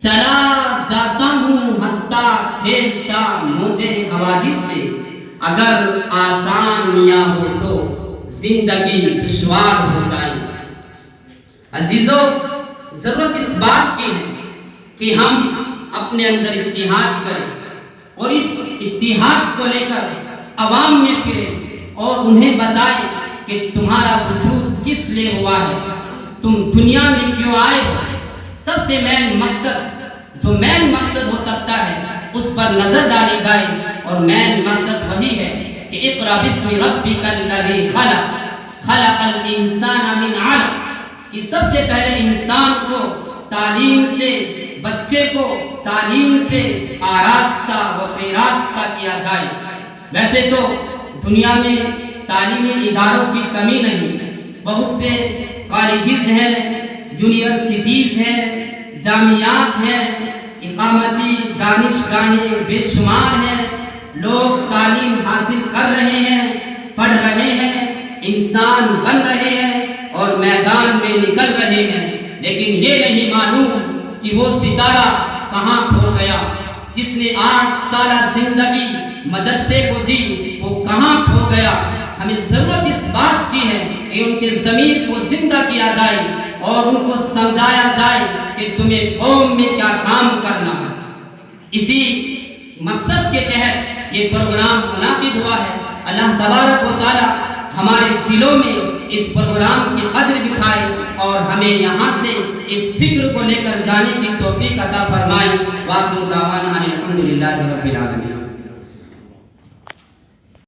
چلا جاتا ہوں ہنستا کھیلتا مجھے حوادث سے، اگر آسانیاں ہو تو زندگی دشوار ہو جائے۔ عزیزو، ضرورت اس بات کی ہے کہ ہم اپنے اندر اتحاد کریں اور اس اتحاد کو لے کر عوام میں پھریں اور انہیں بتائیں کہ تمہارا وجود کس لیے ہوا ہے، تم دنیا میں کیوں آئے ہو۔ سب سے جو مین مقصد ہو سکتا ہے اس پر نظر ڈالی جائے، اور مین مقصد وہی ہے کہ اقرأ باسم ربک الذی خلق الانسان من علق، کہ سب سے پہلے انسان کو تعلیم سے، بچے کو تعلیم سے آراستہ و پیراستہ کیا جائے۔ ویسے تو دنیا میں تعلیمی اداروں کی کمی نہیں، بہت سے کالجز ہیں، یونیورسٹیز ہیں، جامعات ہیں، اقامتی دانشگاہیں بے شمار ہیں، لوگ تعلیم حاصل کر رہے ہیں، پڑھ رہے ہیں، انسان بن رہے ہیں اور میدان میں نکل رہے ہیں، لیکن یہ نہیں معلوم کہ وہ ستارہ کہاں کھو گیا۔ جس نے 8 سالہ زندگی مدرسے کو دی وہ کہاں کھو گیا۔ ہمیں ضرورت اس بات کی ہے کہ ان کے ضمیر کو زندہ کیا جائے اور ان کو سمجھایا جائے کہ تمہیں قوم میں کیا کام کرنا ہے۔ اسی مقصد کے تحت یہ پروگرام منعقد ہوا ہے۔ اللہ تبارک و تعالی ہمارے دلوں میں اس پروگرام کی قدر بٹھائے اور ہمیں یہاں سے اس فکر کو لے کر جانے کی توفیق عطا فرمائے۔ وآخر دعوانا ان الحمد للہ رب العالمین۔